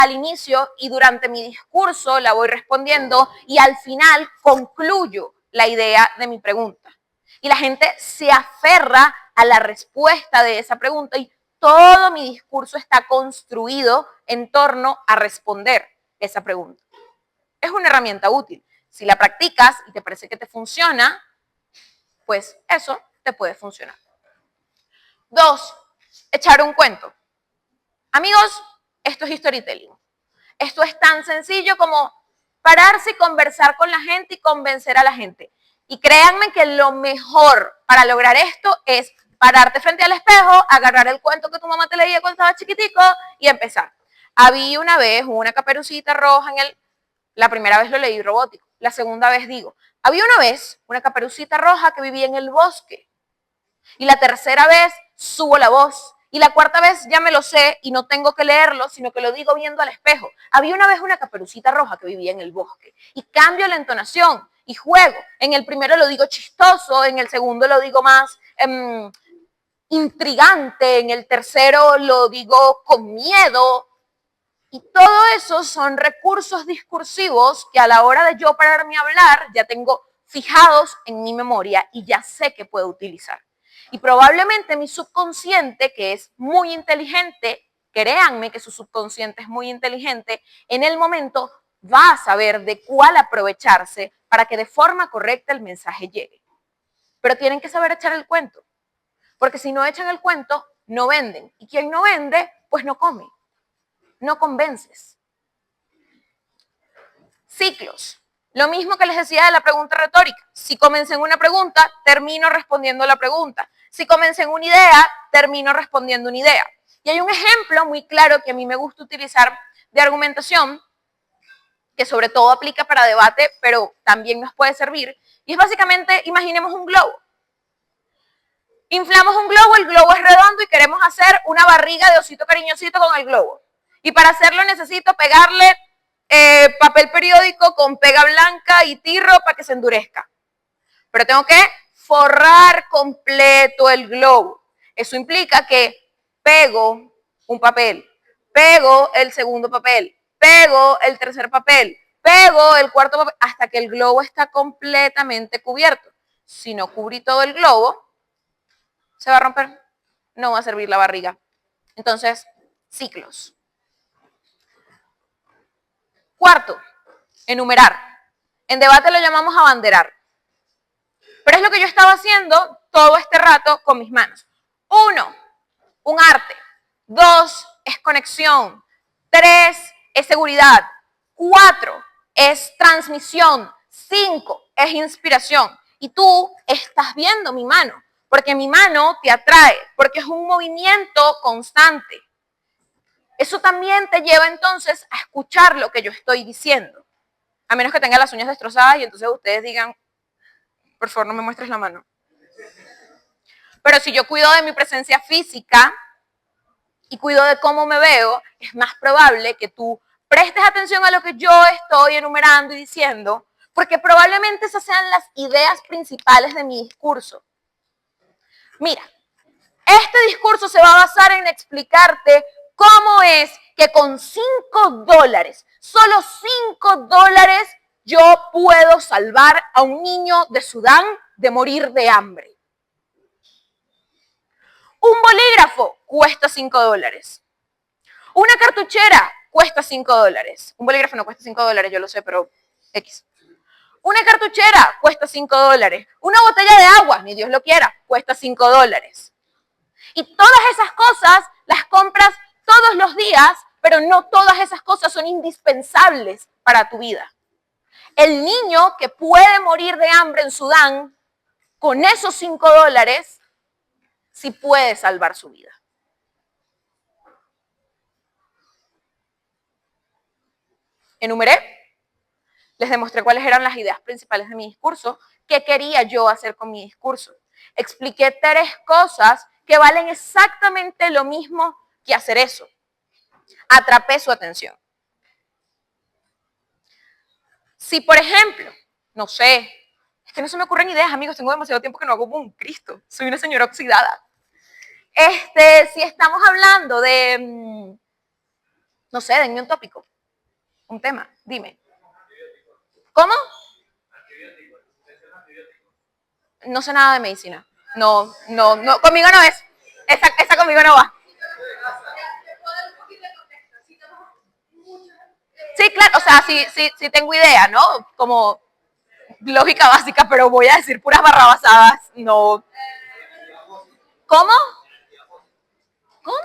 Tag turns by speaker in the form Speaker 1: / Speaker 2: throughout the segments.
Speaker 1: al inicio y durante mi discurso la voy respondiendo y al final concluyo la idea de mi pregunta. Y la gente se aferra a la respuesta de esa pregunta y todo mi discurso está construido en torno a responder esa pregunta. Es una herramienta útil. Si la practicas y te parece que te funciona, pues eso te puede funcionar. 2, echar un cuento. Amigos, esto es storytelling. Esto es tan sencillo como pararse y conversar con la gente y convencer a la gente. Y créanme que lo mejor para lograr esto es pararte frente al espejo, agarrar el cuento que tu mamá te leía cuando estabas chiquitico y empezar. Había una vez una caperucita roja la primera vez lo leí robótico, la segunda vez digo, había una vez una caperucita roja que vivía en el bosque. Y la tercera vez subo la voz. Y la cuarta vez ya me lo sé y no tengo que leerlo, sino que lo digo viendo al espejo. Había una vez una caperucita roja que vivía en el bosque. Y cambio la entonación y juego. En el primero lo digo chistoso, en el segundo lo digo más intrigante, en el tercero lo digo con miedo. Y todo eso son recursos discursivos que a la hora de yo pararme a hablar ya tengo fijados en mi memoria y ya sé que puedo utilizar. Y probablemente mi subconsciente, que es muy inteligente, créanme que su subconsciente es muy inteligente, en el momento va a saber de cuál aprovecharse para que de forma correcta el mensaje llegue. Pero tienen que saber echar el cuento, porque si no echan el cuento, no venden. Y quien no vende, pues no come, no convences. Ciclos. Lo mismo que les decía de la pregunta retórica. Si comencé en una pregunta, termino respondiendo la pregunta. Si comencé en una idea, termino respondiendo una idea. Y hay un ejemplo muy claro que a mí me gusta utilizar de argumentación, que sobre todo aplica para debate, pero también nos puede servir. Y es básicamente, imaginemos un globo. Inflamos un globo, el globo es redondo y queremos hacer una barriga de osito cariñosito con el globo. Y para hacerlo necesito pegarle papel periódico con pega blanca y tirro para que se endurezca. Pero tengo que forrar completo el globo. Eso implica que pego un papel, pego el segundo papel, pego el tercer papel, pego el cuarto papel, hasta que el globo está completamente cubierto. Si no cubrí todo el globo, se va a romper, no va a servir la barriga. Entonces, ciclos. Cuarto, enumerar. En debate lo llamamos abanderar. Pero es lo que yo estaba haciendo todo este rato con mis manos. 1, un arte. 2, es conexión. 3, es seguridad. 4, es transmisión. 5, es inspiración. Y tú estás viendo mi mano, porque mi mano te atrae, porque es un movimiento constante. Eso también te lleva entonces a escuchar lo que yo estoy diciendo. A menos que tenga las uñas destrozadas y entonces ustedes digan, por favor no me muestres la mano. Pero si yo cuido de mi presencia física y cuido de cómo me veo, es más probable que tú prestes atención a lo que yo estoy enumerando y diciendo, porque probablemente esas sean las ideas principales de mi discurso. Mira, este discurso se va a basar en explicarte cómo es que con $5, solo $5, yo puedo salvar a un niño de Sudán de morir de hambre. Un bolígrafo cuesta $5. Una cartuchera cuesta $5. Un bolígrafo no cuesta $5, yo lo sé, pero X. Una cartuchera cuesta $5. Una botella de agua, ni Dios lo quiera, cuesta $5. Y todas esas cosas las compras todos los días, pero no todas esas cosas son indispensables para tu vida. El niño que puede morir de hambre en Sudán, con esos $5, sí puede salvar su vida. Enumeré, les demostré cuáles eran las ideas principales de mi discurso, qué quería yo hacer con mi discurso. Expliqué 3 cosas que valen exactamente lo mismo que hacer eso. Atrapé su atención. Si, por ejemplo, no sé, es que no se me ocurren ideas, amigos, tengo demasiado tiempo que no hago un Cristo, soy una señora oxidada. Si estamos hablando de No sé, denme un tópico, un tema, dime. ¿Cómo? No sé nada de medicina. No, conmigo no es. Esa conmigo no va. Sí, claro, o sea, sí tengo idea, ¿no? Como lógica básica, pero voy a decir puras barrabasadas, no. ¿Cómo? ¿Cómo?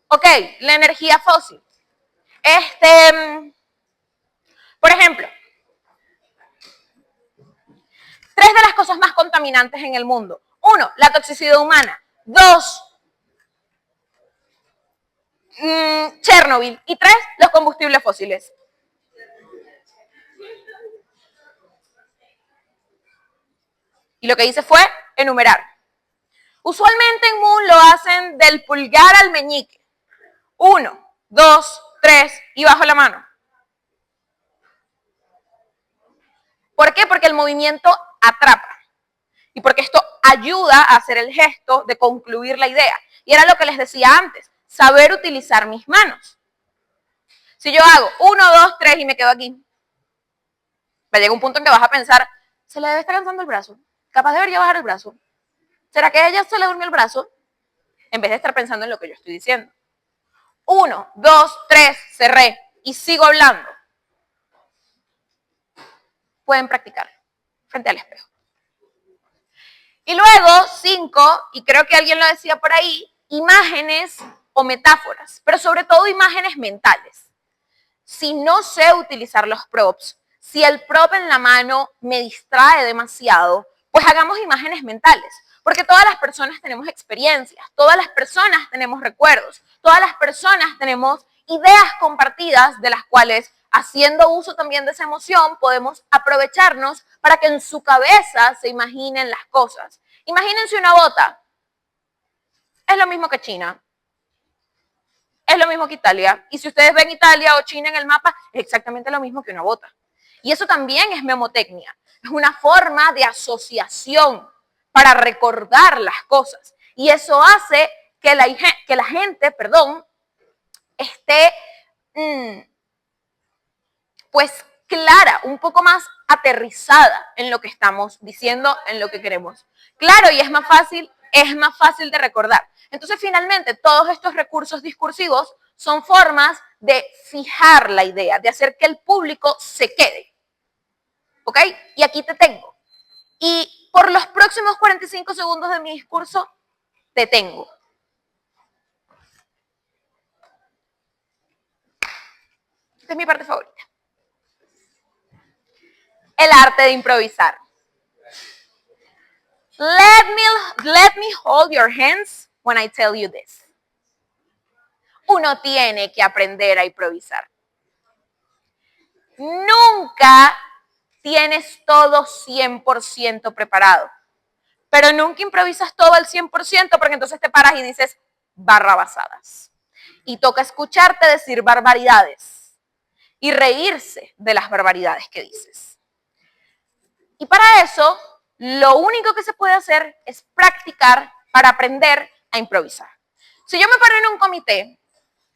Speaker 1: Ok, la energía fósil. Por ejemplo, 3 de las cosas más contaminantes en el mundo. 1, la toxicidad humana. 2, Chernobyl. Y 3, los combustibles fósiles. Y lo que hice fue enumerar. Usualmente en Moon lo hacen del pulgar al meñique. 1, 2, 3 y bajo la mano. ¿Por qué? Porque el movimiento atrapa. Y porque esto ayuda a hacer el gesto de concluir la idea. Y era lo que les decía antes, saber utilizar mis manos. Si yo hago 1, 2, 3 y me quedo aquí, me llega un punto en que vas a pensar, se le debe estar cansando el brazo. Capaz debería bajar el brazo. ¿Será que a ella se le durmió el brazo? En vez de estar pensando en lo que yo estoy diciendo. 1, 2, 3, cerré y sigo hablando. Pueden practicar frente al espejo. Y luego, 5, y creo que alguien lo decía por ahí, imágenes o metáforas, pero sobre todo imágenes mentales. Si no sé utilizar los props, si el prop en la mano me distrae demasiado, pues hagamos imágenes mentales. Porque todas las personas tenemos experiencias, todas las personas tenemos recuerdos, todas las personas tenemos ideas compartidas de las cuales, haciendo uso también de esa emoción, podemos aprovecharnos para que en su cabeza se imaginen las cosas. Imagínense una bota. Es lo mismo que China. Es lo mismo que Italia. Y si ustedes ven Italia o China en el mapa, es exactamente lo mismo que una bota. Y eso también es memotecnia. Es una forma de asociación para recordar las cosas. Y eso hace que la gente, esté pues clara, un poco más aterrizada en lo que estamos diciendo, en lo que queremos. Claro, y es más fácil de recordar. Entonces, finalmente, todos estos recursos discursivos son formas de fijar la idea, de hacer que el público se quede. ¿Ok? Y aquí te tengo. Y por los próximos 45 segundos de mi discurso, te tengo. Esta es mi parte favorita. El arte de improvisar. Let me hold your hands when I tell you this. Uno tiene que aprender a improvisar. Nunca tienes todo 100% preparado, pero nunca improvisas todo al 100% porque entonces te paras y dices barrabasadas. Y toca escucharte decir barbaridades y reírse de las barbaridades que dices. Y para eso, lo único que se puede hacer es practicar para aprender a improvisar. Si yo me paro en un comité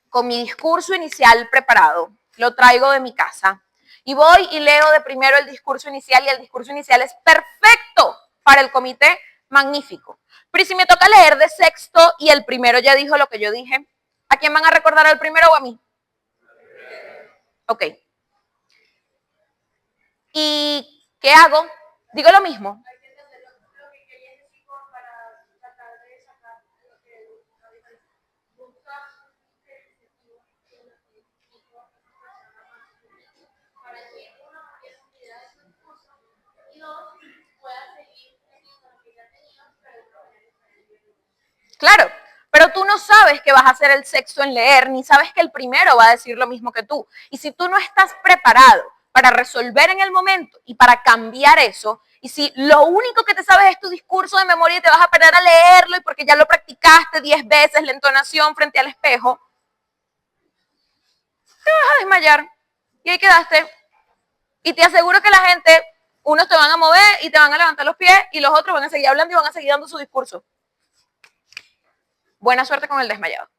Speaker 1: con mi discurso inicial preparado, lo traigo de mi casa y voy y leo de primero el discurso inicial y el discurso inicial es perfecto para el comité, magnífico. Pero si me toca leer de sexto y el primero ya dijo lo que yo dije, ¿a quién van a recordar, al primero o a mí? Ok. ¿Y qué hago? Digo lo mismo. Claro, pero tú no sabes que vas a hacer el sexto en leer, ni sabes que el primero va a decir lo mismo que tú. Y si tú no estás preparado para resolver en el momento y para cambiar eso, y si lo único que te sabes es tu discurso de memoria y te vas a parar a leerlo y porque ya lo practicaste 10 veces la entonación frente al espejo, te vas a desmayar y ahí quedaste. Y te aseguro que la gente, unos te van a mover y te van a levantar los pies y los otros van a seguir hablando y van a seguir dando su discurso. Buena suerte con el desmayado.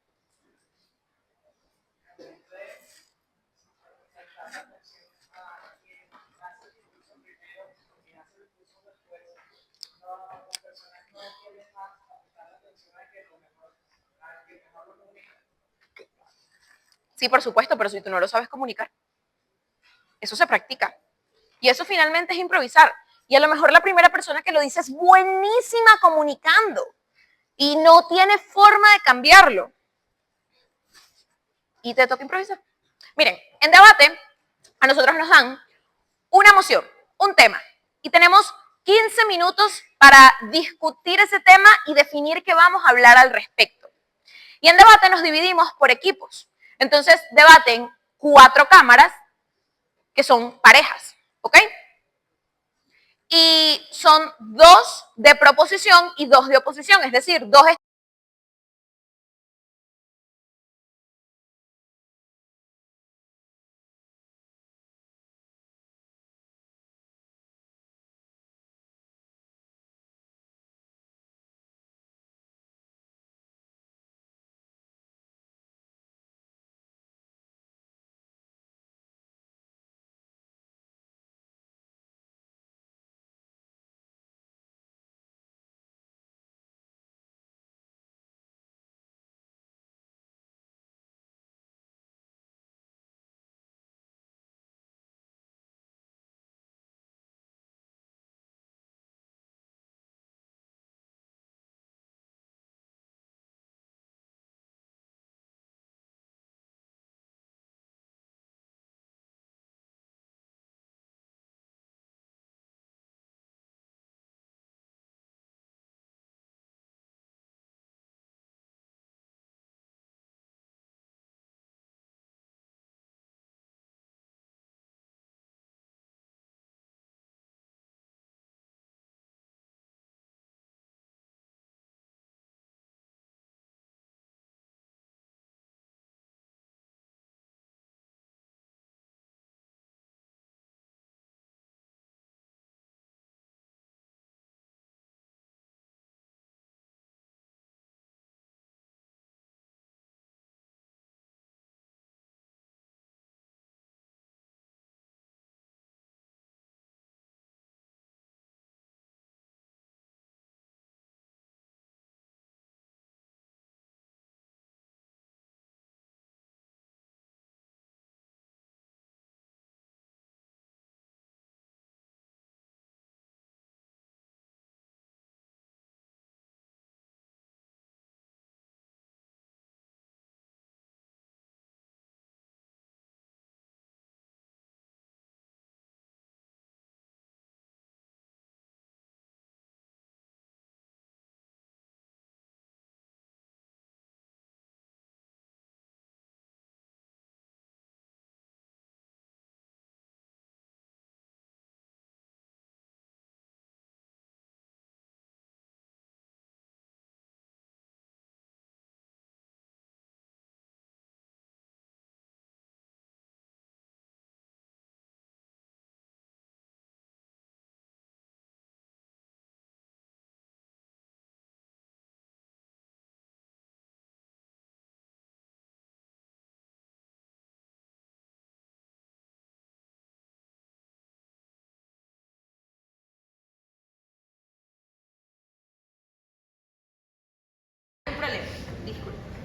Speaker 1: Sí, por supuesto, pero si tú no lo sabes comunicar, eso se practica. Y eso finalmente es improvisar. Y a lo mejor la primera persona que lo dice es buenísima comunicando y no tiene forma de cambiarlo. Y te toca improvisar. Miren, en debate a nosotros nos dan una moción, un tema, y tenemos 15 minutos para discutir ese tema y definir qué vamos a hablar al respecto. Y en debate nos dividimos por equipos. Entonces, debaten 4 cámaras que son parejas, ¿ok? Y son 2 de proposición y 2 de oposición, es decir, 2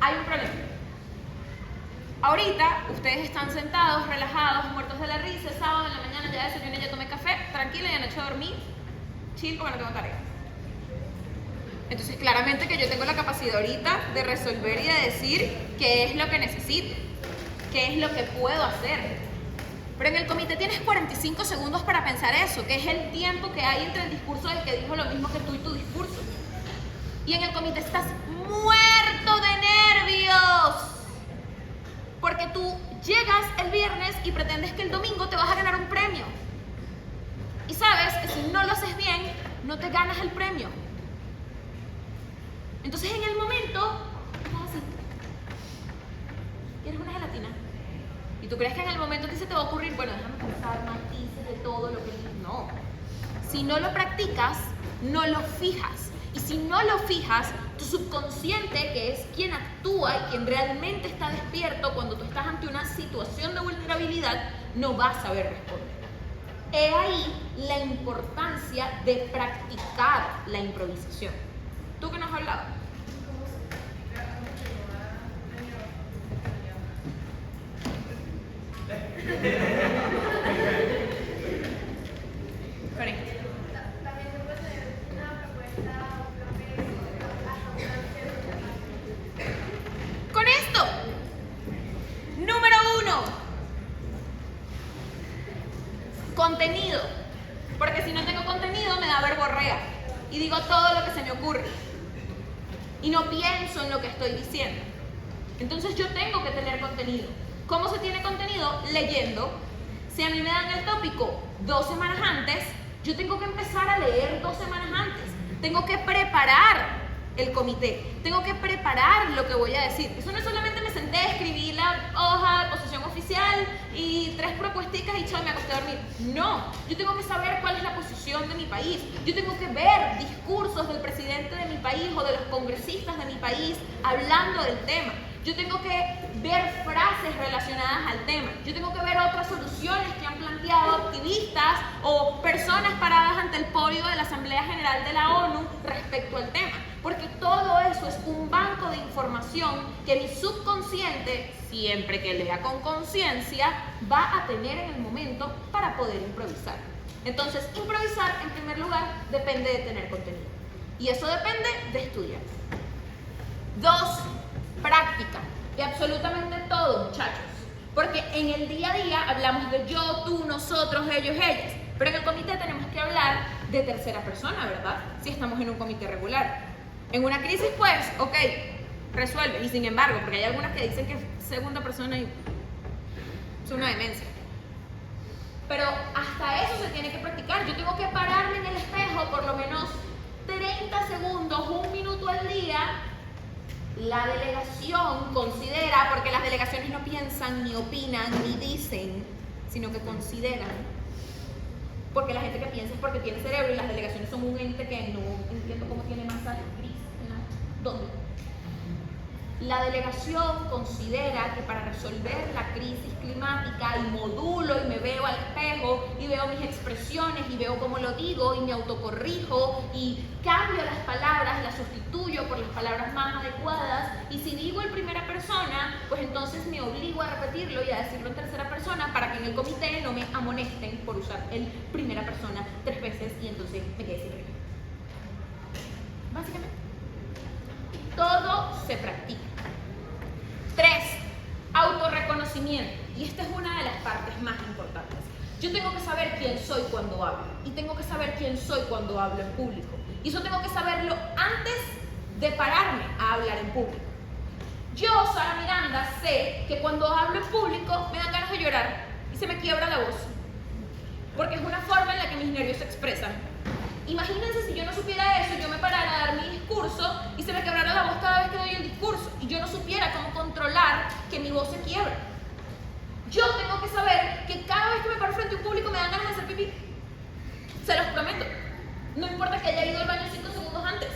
Speaker 1: hay un problema. Ahorita ustedes están sentados, relajados, muertos de la risa, sábado en la mañana ya desayuné, ya tomé café, tranquila y anoche dormí, chill porque no tengo tarea. Entonces claramente que yo tengo la capacidad ahorita de resolver y de decir qué es lo que necesito, qué es lo que puedo hacer. Pero en el comité tienes 45 segundos para pensar eso, que es el tiempo que hay entre el discurso del que dijo lo mismo que tú y tu discurso. Y en el comité estás muerto de nervios. Porque tú llegas el viernes y pretendes que el domingo te vas a ganar un premio. Y sabes que si no lo haces bien, no te ganas el premio. Entonces en el momento, estás así. ¿Quieres una gelatina? Y tú crees que en el momento que se te va a ocurrir, bueno, déjame pensar matices de todo lo que... No. Si no lo practicas, no lo fijas. Y si no lo fijas, tu subconsciente, que es quien actúa y quien realmente está despierto cuando tú estás ante una situación de vulnerabilidad, no va a saber responder. He ahí la importancia de practicar la improvisación. ¿Tú qué nos has hablado? Correcto. Con esto, número 1, contenido. Porque si no tengo contenido me da verborrea y digo todo lo que se me ocurre y no pienso en lo que estoy diciendo. Entonces yo tengo que tener contenido. ¿Cómo se tiene contenido? Leyendo. Si a mí me dan el tópico 2 semanas antes, yo tengo que empezar a leer 2 semanas antes. Tengo que preparar el comité. Tengo que preparar lo que voy a decir. Eso no es solamente me senté, escribí la hoja de posición oficial y 3 propuesticas y chao, me acosté a dormir. No, yo tengo que saber cuál es la posición de mi país. Yo tengo que ver discursos del presidente de mi país o de los congresistas de mi país hablando del tema. Yo tengo que ver frases relacionadas al tema. Yo tengo que ver otras soluciones que han planteado activistas o personas paradas ante el podio de la Asamblea General de la ONU respecto al tema. Porque todo eso es un banco de información que mi subconsciente, siempre que lea con conciencia, va a tener en el momento para poder improvisar. Entonces, improvisar, en primer lugar, depende de tener contenido. Y eso depende de estudiar. 2, práctica. De absolutamente todo, muchachos. Porque en el día a día hablamos de yo, tú, nosotros, ellos, ellas. Pero en el comité tenemos que hablar de tercera persona, ¿verdad? Si estamos en un comité regular. En una crisis, pues, ok, resuelve. Y sin embargo, porque hay algunas que dicen que es segunda persona y es una demencia. Pero hasta eso se tiene que practicar. Yo tengo que pararme en el espejo por lo menos 30 segundos, 1 minuto al día. La delegación considera, porque las delegaciones no piensan, ni opinan, ni dicen, sino que consideran. Porque la gente que piensa es porque tiene cerebro y las delegaciones son un ente que no entiendo cómo tiene masa gris. ¿Dónde? La delegación considera que para resolver la crisis climática y modulo y me veo al espejo y veo mis expresiones y veo cómo lo digo y me autocorrijo y cambio las palabras, las sustituyo por las palabras más adecuadas y si digo en primera persona, pues entonces me obligo a repetirlo y a decirlo en tercera persona para que en el comité no me amonesten por usar el primera persona 3 veces y entonces me quede sin reír. Básicamente. Todo se practica. 3, autorreconocimiento. Y esta es una de las partes más importantes. Yo tengo que saber quién soy cuando hablo. Y tengo que saber quién soy cuando hablo en público. Y eso tengo que saberlo antes de pararme a hablar en público. Yo, Sara Miranda, sé que cuando hablo en público me dan ganas de llorar y se me quiebra la voz. Porque es una forma en la que mis nervios se expresan. Imagínense si yo no supiera eso, yo me parara a dar mi discurso y se me quebrara la voz cada vez que doy el discurso y yo no supiera cómo controlar que mi voz se quiebra. Yo tengo que saber que cada vez que me paro frente a un público me dan ganas de hacer pipí. Se los prometo. No importa que haya ido al baño 5 segundos antes.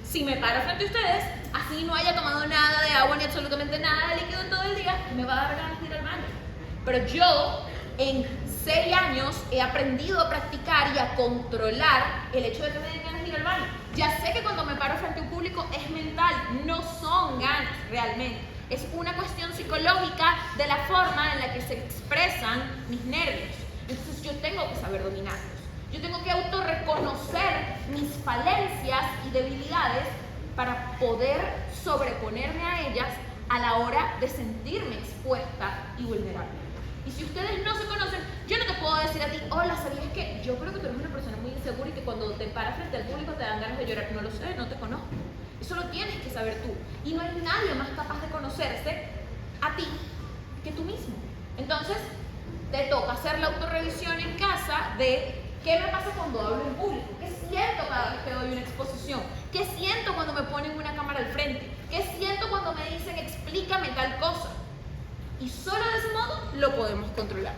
Speaker 1: Si me paro frente a ustedes, así no haya tomado nada de agua ni absolutamente nada de líquido en todo el día, me va a dar ganas de ir al baño. Pero yo, en 6 años he aprendido a practicar y a controlar el hecho de que me den ganas de ir al baño. Ya sé que cuando me paro frente a un público es mental, no son ganas realmente. Es una cuestión psicológica de la forma en la que se expresan mis nervios. Entonces yo tengo que saber dominarlos. Yo tengo que autorreconocer mis falencias y debilidades para poder sobreponerme a ellas a la hora de sentirme expuesta y vulnerable. Y si ustedes no se conocen, yo no te puedo decir a ti, hola, ¿sabías que yo creo que tú eres una persona muy insegura y que cuando te paras frente al público te dan ganas de llorar? No lo sé, no te conozco. Eso lo tienes que saber tú. Y no hay nadie más capaz de conocerse a ti que tú mismo. Entonces, te toca hacer la autorrevisión en casa de qué me pasa cuando hablo en público, qué siento cada vez que doy una exposición, qué siento cuando me ponen una cámara al frente, qué siento cuando me dicen explícame tal cosa. Y solo de ese modo lo podemos controlar.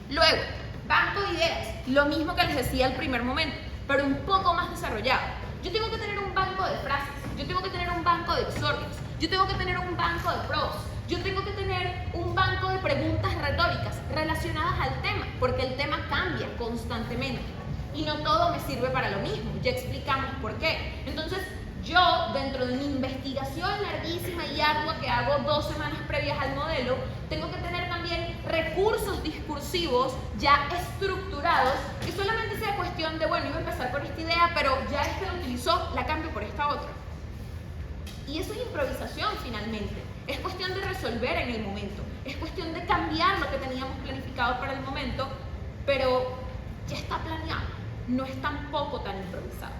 Speaker 1: Luego, banco de ideas. Lo mismo que les decía al primer momento, pero un poco más desarrollado. Yo tengo que tener un banco de frases. Yo tengo que tener un banco de exordios. Yo tengo que tener un banco de pros. Yo tengo que tener un banco de preguntas retóricas relacionadas al tema, porque el tema cambia constantemente. Y no todo me sirve para lo mismo. Ya explicamos por qué. Entonces, yo, dentro de mi investigación larguísima y ardua que hago 2 semanas previas al modelo, tengo que tener también recursos recursos discursivos ya estructurados, que solamente sea cuestión de, bueno, iba a empezar con esta idea, pero ya este lo utilizó, la cambio por esta otra. Y eso es improvisación finalmente. Es cuestión de resolver en el momento. Es cuestión de cambiar lo que teníamos planificado para el momento, pero ya está planeado. No es tampoco tan improvisado.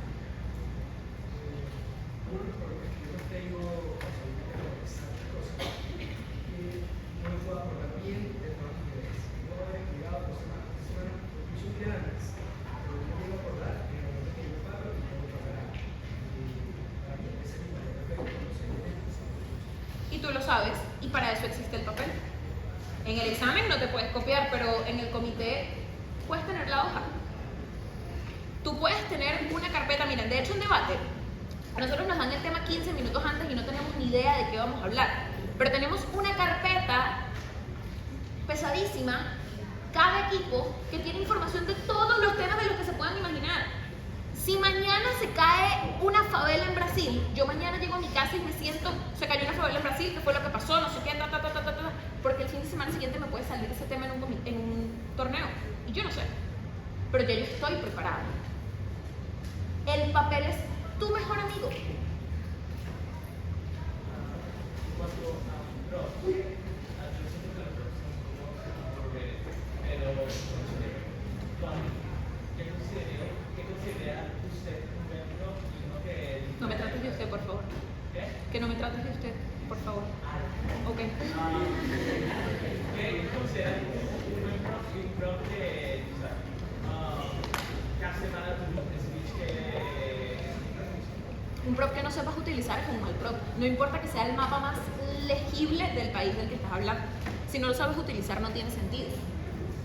Speaker 1: Y tú lo sabes, y para eso existe el papel. En el examen no te puedes copiar, pero en el comité puedes tener la hoja. Tú puedes tener una carpeta, miren, de hecho un debate, a nosotros nos dan el tema 15 minutos antes y no tenemos ni idea de qué vamos a hablar, pero tenemos una carpeta pesadísima, cada equipo, que tiene información de todos los temas de los que se puedan imaginar. Si mañana se cae una favela en Brasil, yo mañana llego a mi casa y me siento, se cayó una favela en Brasil, ¿qué fue lo que pasó? No sé qué, porque el fin de semana siguiente me puede salir ese tema en un torneo, y yo no sé, pero ya yo estoy preparada. El papel es tu mejor amigo. No me trates de usted, por favor. Que no me trates de usted, por favor. Ok.
Speaker 2: ¿Qué considera un prop que hace para tu speech
Speaker 1: Un prop que no sepas utilizar es un mal prop. No importa que sea el mapa más legible del país del que estás hablando. Si no lo sabes utilizar, no tiene sentido.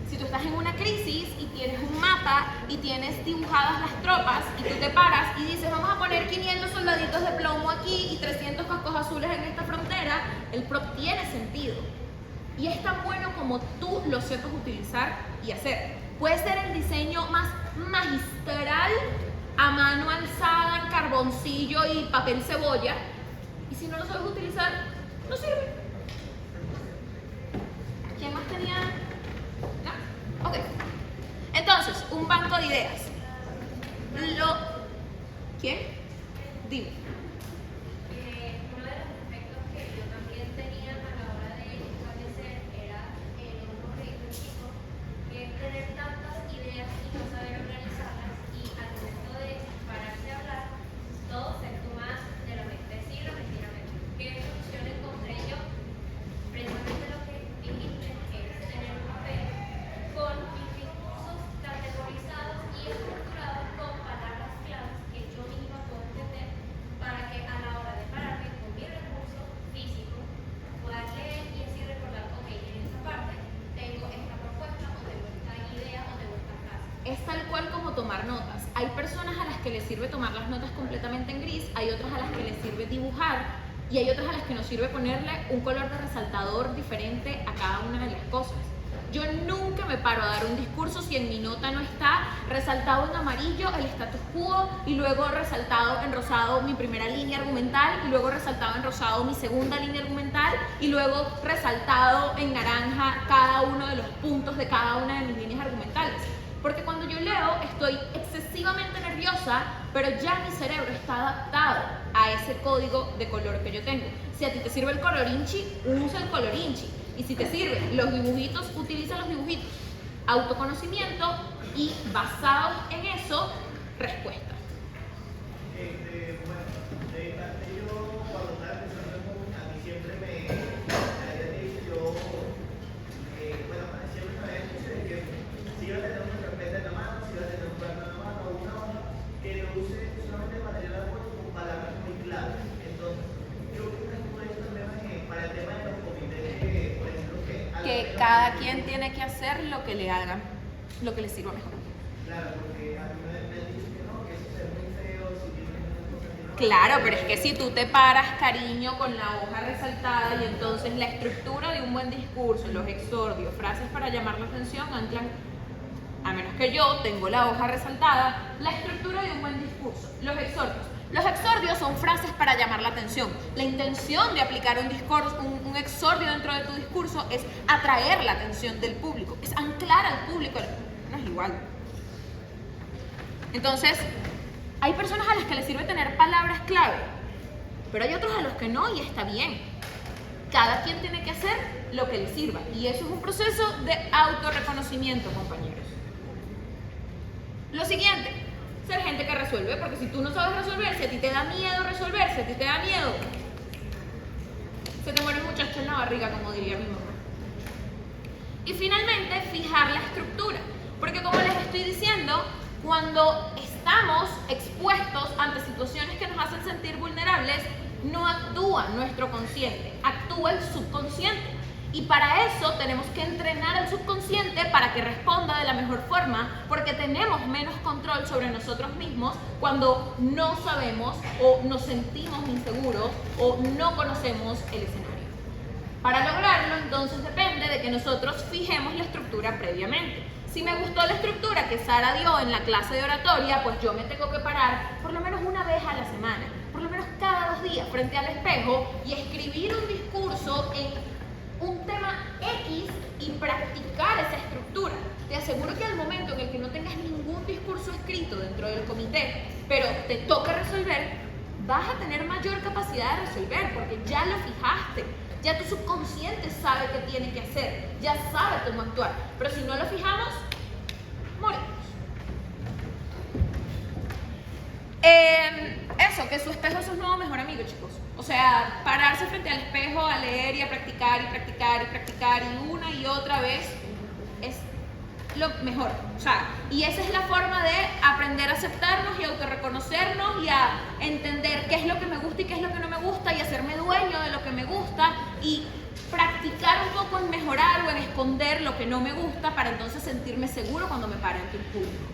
Speaker 1: Si tú estás en una crisis y tienes un mapa y tienes dibujadas las tropas y tú te paras y dices, vamos a poner 500 soldaditos de plomo aquí y 300 cascos azules en esta frontera, el prop tiene sentido. Y es tan bueno como tú lo sepas utilizar y hacer. Puede ser el diseño más magistral, a mano alzada, en carboncillo y papel cebolla, y si no lo sabes utilizar, no sirve. ¿Quién más tenía? ¿No? Ok. Entonces, un banco de ideas. ¿Quién? Dime.
Speaker 3: Uno de los aspectos que yo también tenía a la hora de establecer era en un proyecto chico, que es tener tantas ideas y no saber organizarlas, y al momento de pararse a hablar, todo se toma de la mente, decir, mentira. ¿Qué solución encontré yo? Precisamente lo que dijiste, que es tener un papel con mis discursos categorizados y estructurados con palabras claves que yo misma puedo entender, para que a la hora de pararme con mi recurso físico pueda leer y así recordar, ok, en esta parte tengo esta propuesta o tengo esta idea o tengo esta frase.
Speaker 1: Es tal cual como tomar notas. Hay personas a las que les sirve tomar las notas completamente en gris, hay otras a las que les sirve dibujar y hay otras a las que nos sirve ponerle un color de resaltador diferente a cada una de las cosas. Yo nunca me paro a dar un discurso si en mi nota no está resaltado en amarillo el status quo y luego resaltado en rosado mi primera línea argumental y luego resaltado en rosado mi segunda línea argumental y luego resaltado en naranja cada uno de los puntos de cada una de mis líneas argumentales. Porque cuando yo leo estoy excesivamente nerviosa, pero ya mi cerebro está adaptado a ese código de color que yo tengo. Si a ti te sirve el colorinchi, usa el colorinchi. Y si te sirven los dibujitos, utiliza los dibujitos. Autoconocimiento y basados en eso, respuesta.
Speaker 4: Bueno, de parte yo cuando estaba empezando a mí siempre había dicho yo, bueno, siempre me había dicho de que si iba a tener una carpeta en la mano, si iba a tener un cuaderno en la mano o una hoja, que lo use solamente material de apoyo con palabras muy claves. Entonces, creo que una influencia también para el tema de los comités, por ejemplo,
Speaker 1: Que cada quien tiene que hacer lo que le haga, lo que le sirva mejor.
Speaker 4: Claro, porque a mí me han dicho que no, que eso se ve muy feo, si tienes una cosa que no.
Speaker 1: Claro, pero es que si tú te paras, cariño, con la hoja resaltada y entonces la estructura de un buen discurso, los exordios, frases para llamar la atención, anclan, a menos que yo tengo la hoja resaltada, la estructura de un buen discurso, los exordios, Los exordios son frases para llamar la atención. La intención de aplicar un exordio dentro de tu discurso es atraer la atención del público, es anclar al público. No es igual. Entonces, hay personas a las que les sirve tener palabras clave, pero hay otros a los que no, y está bien. Cada quien tiene que hacer lo que le sirva, y eso es un proceso de autorreconocimiento, compañeros. Lo siguiente, ser gente que resuelve, porque si tú no sabes resolver, si a ti te da miedo resolver, si a ti te da miedo, se te muere un muchacho en la barriga, como diría mi mamá. Y finalmente, fijar la estructura, porque como les estoy diciendo, cuando estamos expuestos ante situaciones que nos hacen sentir vulnerables, no actúa nuestro consciente, actúa el subconsciente. Y para eso tenemos que entrenar al subconsciente para que responda de la mejor forma, porque tenemos menos control sobre nosotros mismos cuando no sabemos o nos sentimos inseguros o no conocemos el escenario. Para lograrlo, entonces, depende de que nosotros fijemos la estructura previamente. Si me gustó la estructura que Sara dio en la clase de oratoria, pues yo me tengo que parar por lo menos una vez a la semana, por lo menos cada 2 días frente al espejo y escribir un discurso en un tema X y practicar esa estructura. Te aseguro que al momento en el que no tengas ningún discurso escrito dentro del comité, pero te toca resolver, vas a tener mayor capacidad de resolver porque ya lo fijaste. Ya tu subconsciente sabe qué tiene que hacer, ya sabe cómo actuar. Pero si no lo fijamos, morimos. Eso, que su espejo es su nuevo mejor amigo, chicos. O sea, pararse frente al espejo a leer y a practicar y practicar y practicar y una y otra vez es lo mejor. O sea, y esa es la forma de aprender a aceptarnos y autorreconocernos y a entender qué es lo que me gusta y qué es lo que no me gusta y hacerme dueño de lo que me gusta y practicar un poco en mejorar o en esconder lo que no me gusta para entonces sentirme seguro cuando me pare ante un público.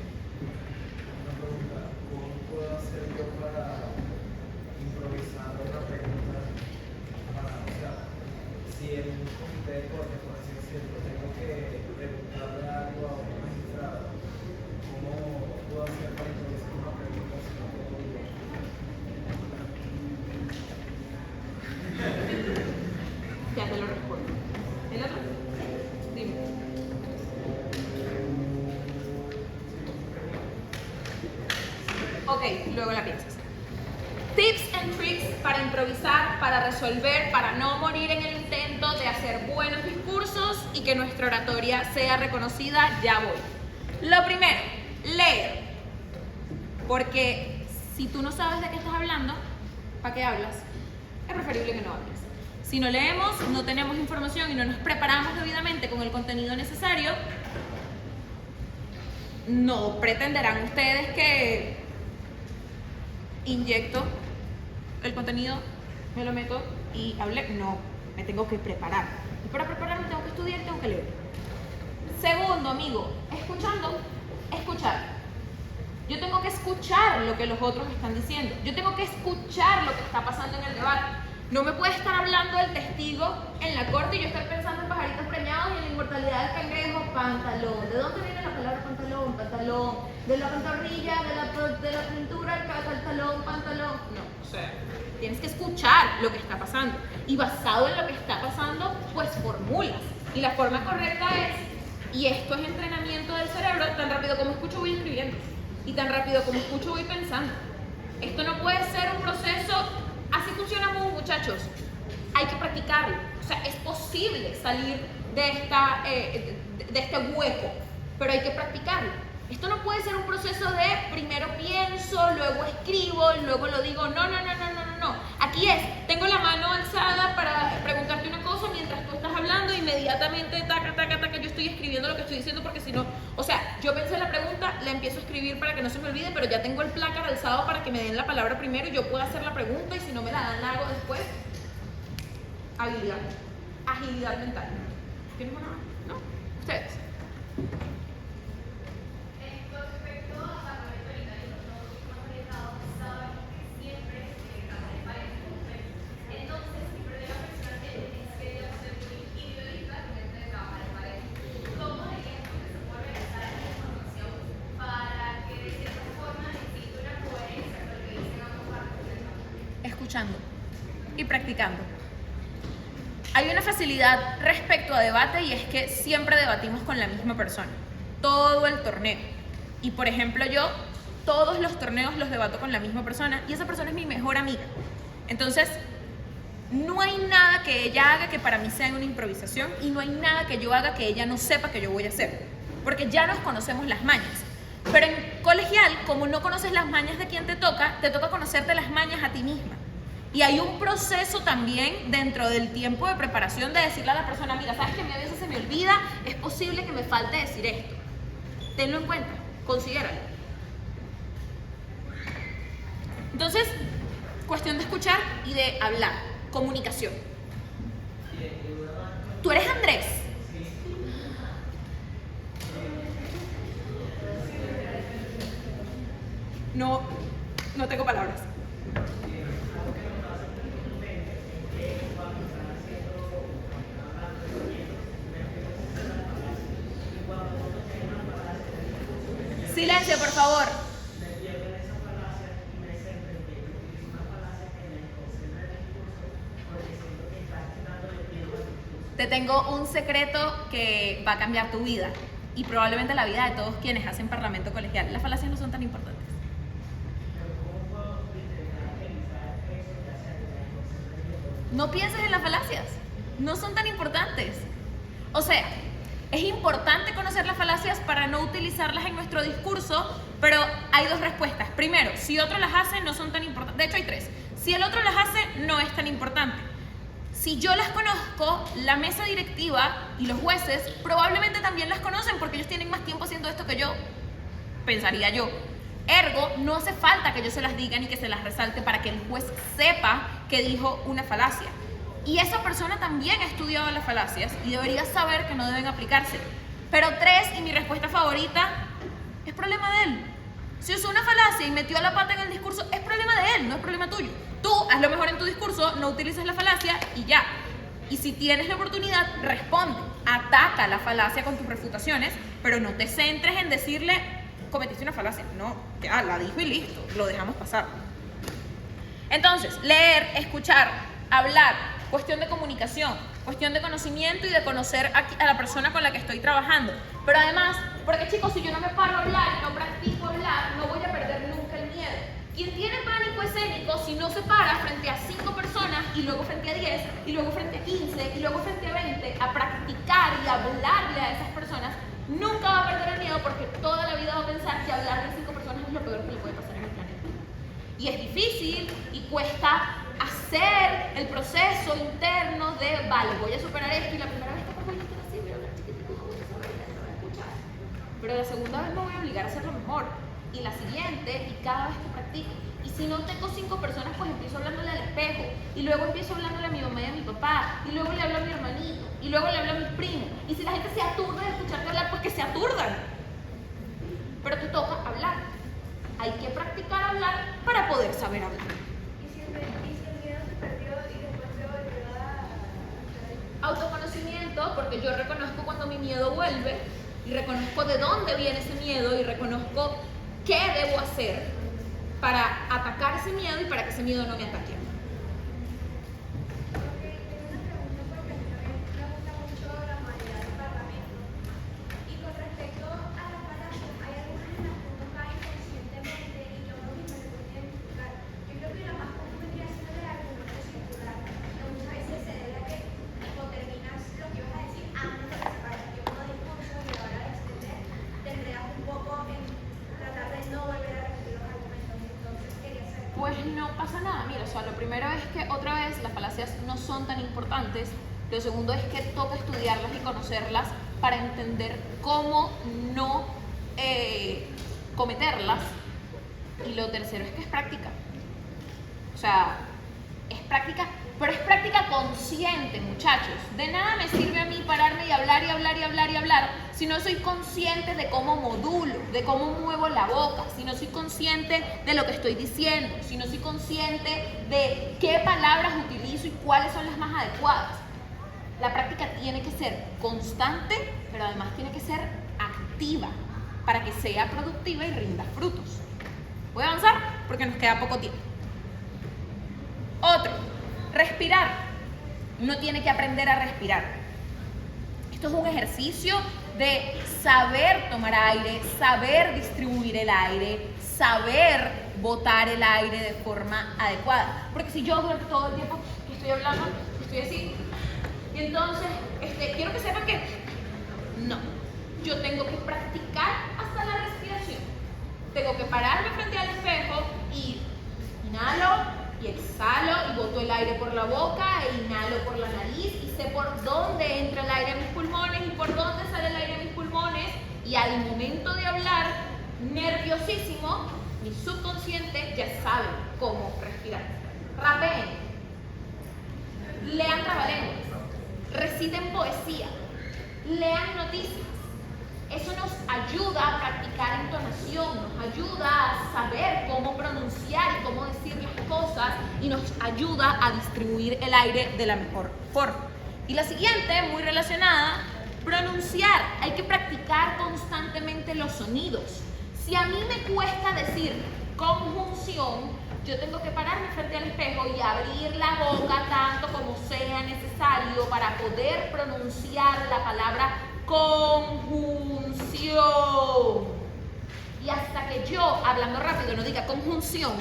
Speaker 5: Una pregunta, ¿cómo puedo hacer yo para improvisar otra pregunta? O sea, si en un comité de corte, por así decirlo, tengo que preguntarle algo a un magistrado, ¿cómo puedo hacer para improvisar una pregunta si no puedo digo?
Speaker 1: Ya te lo respondo. ¿El otro? Dime. Ok, luego la piensas. Tips and tricks para improvisar, para resolver, para no morir en el intento de hacer buenos discursos y que nuestra oratoria sea reconocida. Ya voy. Lo primero, leer. Porque si tú no sabes de qué estás hablando, ¿para qué hablas? Es preferible que no hables. Si no leemos, no tenemos información y no nos preparamos debidamente con el contenido necesario, no pretenderán ustedes que inyecto el contenido, me lo meto y hablé. No, me tengo que preparar. Y para prepararme tengo que estudiar, tengo que leer. Segundo, amigo, escuchar. Yo tengo que escuchar lo que los otros están diciendo. Yo tengo que escuchar lo que está pasando en el debate. No me puede estar hablando el testigo en la corte y yo estar pensando en pajaritos preñados y en la inmortalidad del cangrejo. Pantalón. ¿De dónde viene la palabra pantalón? Pantalón. De la pantorrilla, de la cintura, el talón, pantalón. No, o sea, tienes que escuchar lo que está pasando. Y basado en lo que está pasando, pues formulas. Y la forma correcta es, y esto es entrenamiento del cerebro, tan rápido como escucho voy escribiendo. Y tan rápido como escucho voy pensando. Esto no puede ser un proceso. Así funcionamos, muchachos. Hay que practicarlo. O sea, es posible salir de este hueco, pero hay que practicarlo. Esto no puede ser un proceso de primero pienso, luego escribo, luego lo digo. No. Aquí es, tengo la mano alzada para preguntarte una cosa mientras tú estás hablando, inmediatamente, taca, yo estoy escribiendo lo que estoy diciendo porque si no, o sea, yo pensé la pregunta, la empiezo a escribir para que no se me olvide, pero ya tengo el plácar alzado para que me den la palabra primero y yo pueda hacer la pregunta y si no me la dan, la hago después. Agilidad mental. ¿Tienes una? ¿No? Ustedes.
Speaker 3: Con respecto a la retórica y los nodos más orientados, sabemos que siempre hay varios conceptos. Entonces, mi problema personal es que yo soy muy individualista en el de trabajar en pareja. ¿Cómo es esto que se puede organizar esta información para que de cierta forma exista una coherencia con lo que dicen ambas partes?
Speaker 6: escuchando y practicando. Hay una facilidad respecto a debate y es que siempre debatimos con la misma persona, todo el torneo. Y por ejemplo yo, todos los torneos los debato con la misma persona y esa persona es mi mejor amiga. Entonces, no hay nada que ella haga que para mí sea una improvisación y no hay nada que yo haga que ella no sepa que yo voy a hacer, porque ya nos conocemos las mañas. Pero en colegial, como no conoces las mañas de quien te toca conocerte las mañas a ti misma. Y hay un proceso también dentro del tiempo de preparación de decirle a la persona, mira, sabes que a veces se me olvida, es posible que me falte decir esto. Tenlo en cuenta, considéralo. Entonces, cuestión de escuchar y de hablar, comunicación. ¿Tú eres Andrés? No tengo palabras. Silencio, por favor. Te tengo un secreto que va a cambiar tu vida y probablemente la vida de todos quienes hacen parlamento colegial. Las falacias no son tan importantes. No pienses en las falacias, no son tan importantes. O sea, es importante conocer las falacias para no utilizarlas en nuestro discurso, pero hay dos respuestas. Primero, si otro las hace, no son tan importantes. De hecho, hay tres. Si el otro las hace, no es tan importante. Si yo las conozco, la mesa directiva y los jueces probablemente también las conocen porque ellos tienen más tiempo haciendo esto que yo, pensaría yo. Ergo, no hace falta que yo se las diga ni que se las resalte para que el juez sepa que dijo una falacia. Y esa persona también ha estudiado las falacias y debería saber que no deben aplicarse. Pero tres, y mi respuesta favorita, es problema de él. Si usó una falacia y metió la pata en el discurso, es problema de él, no es problema tuyo. Tú haz lo mejor en tu discurso, no utilices la falacia y ya. Y si tienes la oportunidad, responde, ataca la falacia con tus refutaciones, pero no te centres en decirle, cometiste una falacia. No, ya la dijo y listo, lo dejamos pasar. Entonces, leer, escuchar, hablar, cuestión de comunicación, cuestión de conocimiento y de conocer a la persona con la que estoy trabajando. Pero además, porque chicos, si yo no me paro a hablar y no practico hablar, no voy a perder nunca el miedo. Quien tiene pánico escénico, si no se para frente a 5 personas y luego frente a 10 y luego frente a 15 y luego frente a 20 a practicar y hablarle a esas personas, nunca va a perder el miedo porque toda la vida va a pensar que hablarle a 5 personas es lo peor que le puede pasar en el planeta. Y es difícil y cuesta hacer el proceso interno de, vale, voy a superar esto y la primera vez que voy a estar así, voy a hablar chiquitito, voy a saber, voy a escuchar. Pero la segunda vez me voy a obligar a hacerlo mejor. Y la siguiente, y cada vez que practico. Y si no tengo 5 personas, pues empiezo hablándole al espejo. Y luego empiezo hablándole a mi mamá y a mi papá. Y luego le hablo a mi hermanito. Y luego le hablo a mis primos. Y si la gente se aturde de escucharte hablar, pues que se aturdan. Pero te toca hablar. Hay que practicar hablar para poder saber hablar.
Speaker 3: ¿Y si el miedo se perdió y después se volvió a...
Speaker 6: Autoconocimiento, porque yo reconozco cuando mi miedo vuelve y reconozco de dónde viene ese miedo y reconozco qué debo hacer para atacar ese miedo y para que ese miedo no me ataque. Pues no pasa nada, mira, o sea, lo primero es que otra vez las falacias no son tan importantes, lo segundo es que toca estudiarlas y conocerlas para entender cómo no cometerlas, y lo tercero es que es práctica, o sea, es práctica, pero es práctica consciente, muchachos. De nada me sirve a mí pararme y hablar y hablar y hablar y hablar si no soy consciente de cómo modulo, de cómo muevo la boca, si no soy consciente de lo que estoy diciendo, si no soy consciente de qué palabras utilizo y cuáles son las más adecuadas. La práctica tiene que ser constante, pero además tiene que ser activa para que sea productiva y rinda frutos. Voy a avanzar porque nos queda poco tiempo. Otro. respirar. Uno tiene que aprender a respirar. Esto es un ejercicio de saber tomar aire, saber distribuir el aire, saber botar el aire de forma adecuada. Porque si yo durante todo el tiempo que estoy hablando, estoy así, y entonces quiero que sepan que no, yo tengo que practicar hasta la respiración. Tengo que pararme frente al espejo y inhalo y exhalo y boto el aire por la boca e inhalo por la nariz y sé por dónde entra el aire a mis pulmones y por dónde sale el aire a mis pulmones, y al momento de hablar nerviosísimo, mi subconsciente ya sabe cómo respirar. Rapeen, lean trabalenguas, reciten poesía, lean noticias. Eso nos ayuda a practicar entonación, nos ayuda a saber cómo pronunciar y cómo decir las cosas, y nos ayuda a distribuir el aire de la mejor forma. Y la siguiente, muy relacionada, pronunciar. Hay que practicar constantemente los sonidos. Si a mí me cuesta decir conjunción, yo tengo que pararme frente al espejo y abrir la boca tanto como sea necesario para poder pronunciar la palabra conjunción. Y hasta que yo, hablando rápido, no diga conjunción,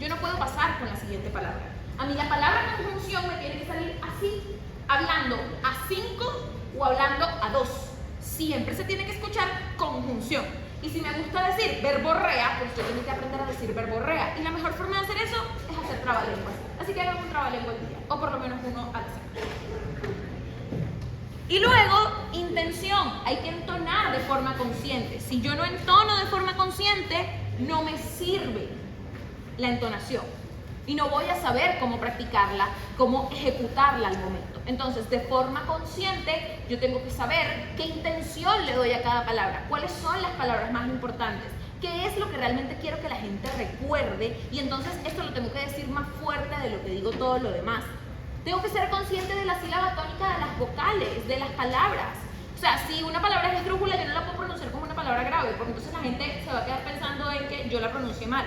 Speaker 6: yo no puedo pasar con la siguiente palabra. A mí la palabra conjunción me tiene que salir así, hablando a 5 o hablando a 2. Siempre se tiene que escuchar conjunción. Y si me gusta decir verborrea, pues yo tengo que aprender a decir verborrea. Y la mejor forma de hacer eso es hacer trabalenguas. Así que hagan un trabalengua al día, o por lo menos uno al día. Y luego, intención. Hay que entonar de forma consciente. Si yo no entono de forma consciente, no me sirve la entonación. Y no voy a saber cómo practicarla, cómo ejecutarla al momento. Entonces, de forma consciente, yo tengo que saber qué intención le doy a cada palabra, cuáles son las palabras más importantes, qué es lo que realmente quiero que la gente recuerde, y entonces esto lo tengo que decir más fuerte de lo que digo todo lo demás. Tengo que ser consciente de la sílaba tónica de las vocales, de las palabras. O sea, si una palabra es esdrújula, yo no la puedo pronunciar como una palabra grave, porque entonces la gente se va a quedar pensando en que yo la pronuncie mal.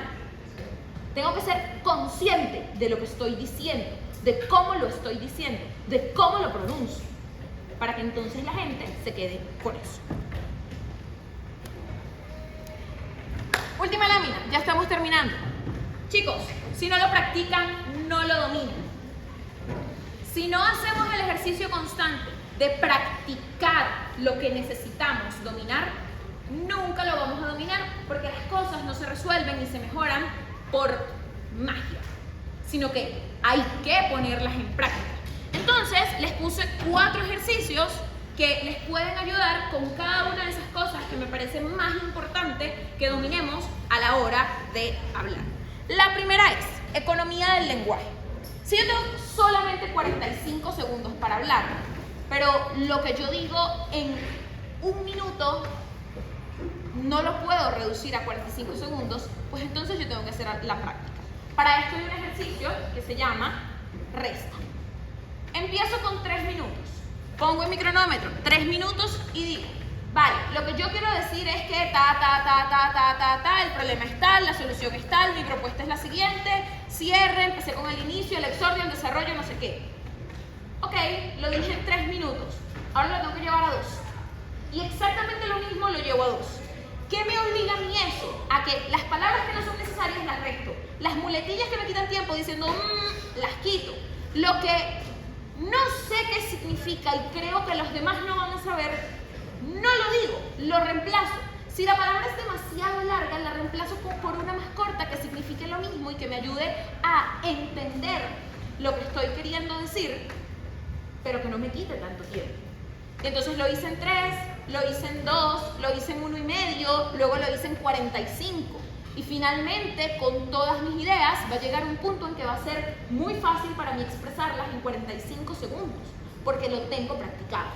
Speaker 6: Tengo que ser consciente de lo que estoy diciendo, de cómo lo estoy diciendo, de cómo lo pronuncio, para que entonces la gente se quede con eso. Última lámina, ya estamos terminando. Chicos, si no lo practican, no lo dominan. Si no hacemos el ejercicio constante de practicar lo que necesitamos dominar, nunca lo vamos a dominar, porque las cosas no se resuelven y se mejoran por magia, sino que hay que ponerlas en práctica. Entonces, les puse 4 ejercicios que les pueden ayudar con cada una de esas cosas que me parece más importante que dominemos a la hora de hablar. La primera es economía del lenguaje. Si yo tengo solamente 45 segundos para hablar, pero lo que yo digo en 1 minuto no lo puedo reducir a 45 segundos, pues entonces yo tengo que hacer la práctica. Para esto hay un ejercicio que se llama resta. Empiezo con 3 minutos. Pongo en mi cronómetro 3 minutos y digo, vale, lo que yo quiero decir es que el problema es tal, la solución es tal, mi propuesta es la siguiente, cierre, empecé con el inicio, el exordio, el desarrollo, no sé qué. Ok, lo dije en 3 minutos. Ahora lo tengo que llevar a 2. Y exactamente lo mismo lo llevo a 2. ¿Qué me obliga a mí eso? A que las palabras que no son necesarias las resto. Las muletillas que me quitan tiempo diciendo las quito. Lo que no sé qué significa y creo que los demás no van a saber, no lo digo, lo reemplazo. Si la palabra es demasiado larga, la reemplazo por una más corta que signifique lo mismo y que me ayude a entender lo que estoy queriendo decir, pero que no me quite tanto tiempo. Entonces lo hice en 3, lo hice en 2, lo hice en 1 y medio, luego lo hice en 45. Y finalmente, con todas mis ideas, va a llegar un punto en que va a ser muy fácil para mí expresarlas en 45 segundos, porque lo tengo practicado.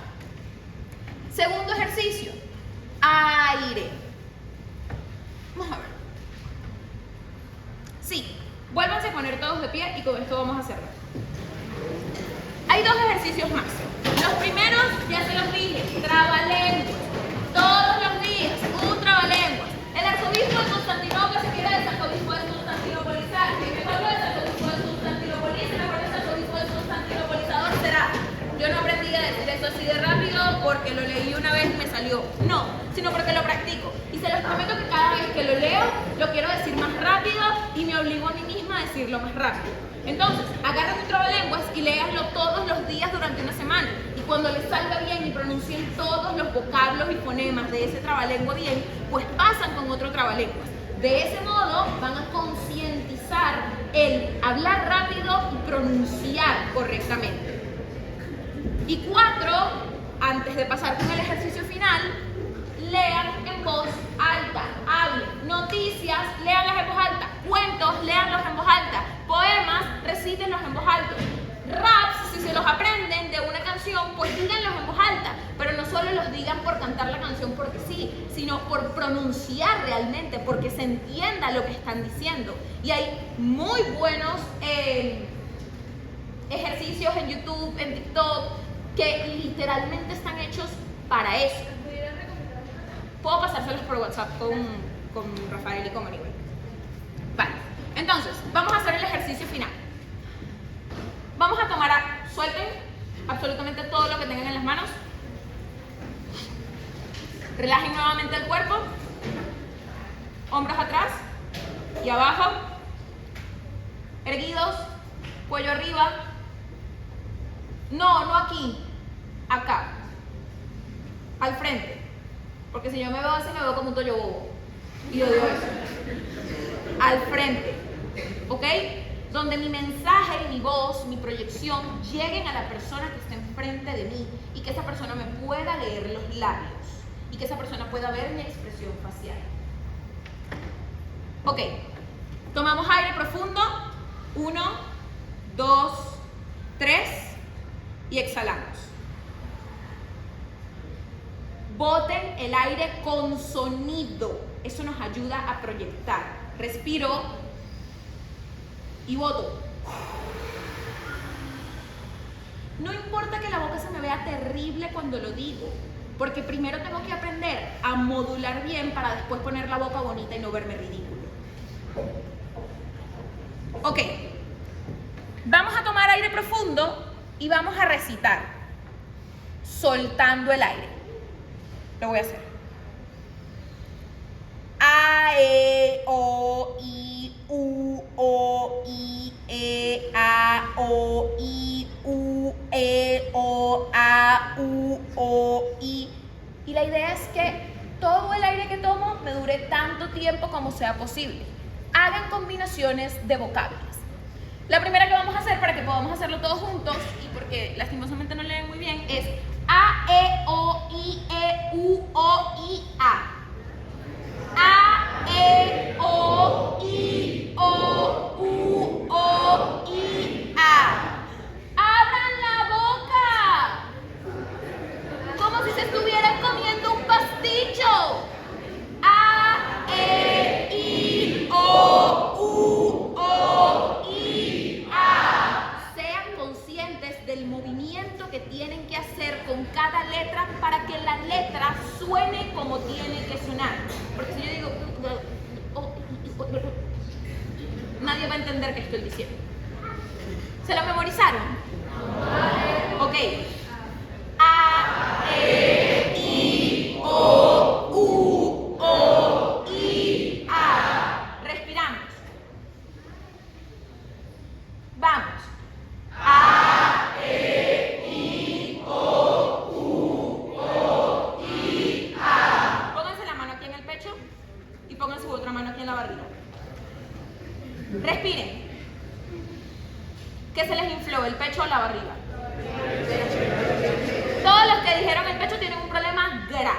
Speaker 6: Segundo ejercicio, aire. Vamos a ver. Sí, vuélvanse a poner todos de pie y con esto vamos a hacerlo. Hay 2 ejercicios más. Los primeros, ya se los dije, trabalenguas. Todos los días, un trabalenguas. El arzobispo de Constantinopla se quiere desarzobispo de Constantinopolizar. Si me acuerdo del arzobispo de Constantinopolizar, me acuerdo del arzobispo de una vez y me salió. No, sino porque lo practico. Y se los prometo que cada vez que lo leo, lo quiero decir más rápido y me obligo a mí misma a decirlo más rápido. Entonces, agarren un trabalenguas y léanlo todos los días durante una semana. Y cuando les salga bien y pronuncien todos los vocablos y fonemas de ese trabalengua bien, pues pasan con otro trabalenguas. De ese modo van a concientizar el hablar rápido y pronunciar correctamente. Y 4, antes de pasar con el ejercicio final, lean en voz alta, hablen. Noticias, léanlas en voz alta. Cuentos, léanlos en voz alta. Poemas, recítenlos en voz alta. Raps, si se los aprenden de una canción, pues díganlos en voz alta. Pero no solo los digan por cantar la canción porque sí, sino por pronunciar realmente, porque se entienda lo que están diciendo. Y hay muy buenos ejercicios en YouTube, en TikTok, que literalmente están hechos para eso. Puedo pasárselos por WhatsApp con Rafael y con Maribel. Vale, entonces, vamos a hacer el ejercicio final. Vamos a tomar, suelten absolutamente todo lo que tengan en las manos. Relajen nuevamente el cuerpo. Hombros atrás y abajo. Erguidos, cuello arriba. No aquí, acá. Al frente. Porque si yo me veo así, me veo como un tollo bobo. Y odio eso. Al frente. ¿Ok? Donde mi mensaje y mi voz, mi proyección lleguen a la persona que está enfrente de mí y que esa persona me pueda leer los labios y que esa persona pueda ver mi expresión facial. Ok. Tomamos aire profundo. 1, 2, 3 y exhalamos. Boten el aire con sonido. Eso nos ayuda a proyectar. Respiro y boto. No importa que la boca se me vea terrible cuando lo digo, porque primero tengo que aprender a modular bien para después poner la boca bonita y no verme ridículo. Ok. Vamos a tomar aire profundo y vamos a recitar, soltando el aire. Lo voy a hacer. A, E, O, I, U, O, I, E, A, O, I, U, E, O, A, U, O, I. Y la idea es que todo el aire que tomo me dure tanto tiempo como sea posible. Hagan combinaciones de vocablos. La primera que vamos a hacer para que podamos hacerlo todos juntos, y porque lastimosamente no leen muy bien, es A, E, O, I, E, U, O, I, A. A, E, O, I, O, U, O, I, A. ¡Abran la boca! Como si se estuvieran comiendo un pasticho. A, E, I, O, U, O, I, A. Sean conscientes del movimiento que tienen que hacer con cada letra para que la letra suene como tiene que sonar. Porque si yo digo, nadie va a entender qué estoy diciendo. ¿Se lo memorizaron? Ok. A, E, I, O, U, O, I, A. Respiramos. Vamos. A, E, I, O, U, O, I, A. Pónganse la mano aquí en el pecho y pongan su otra mano aquí en la barriga. Respiren. ¿Qué se les infló, el pecho o la barriga? Todos los que dijeron el pecho tienen un problema grave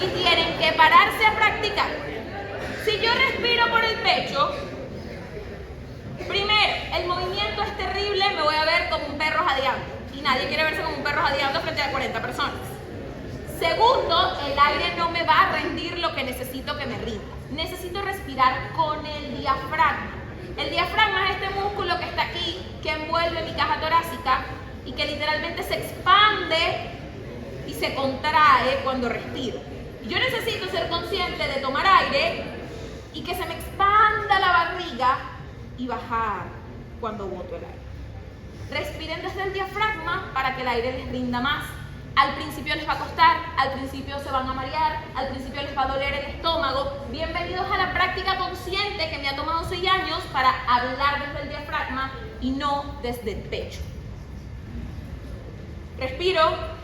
Speaker 6: y tienen que pararse a practicar. Si yo respiro por el pecho, primero, el movimiento es terrible, me voy a ver como un perro jadeando y nadie quiere verse como un perro jadeando frente a 40 personas. Segundo, el aire no me va a rendir lo que necesito que me rinda. Necesito respirar con el diafragma. El diafragma es este músculo que está aquí, que envuelve mi caja torácica y que literalmente se expande y se contrae cuando respiro. Yo necesito ser consciente de tomar aire y que se me expanda la barriga y bajar cuando boto el aire. Respiren desde el diafragma para que el aire les rinda más Al principio les va a costar, al principio se van a marear, al principio les va a doler el estómago. Bienvenidos a la práctica consciente que me ha tomado 6 años para hablar desde el diafragma y no desde el pecho. Respiro.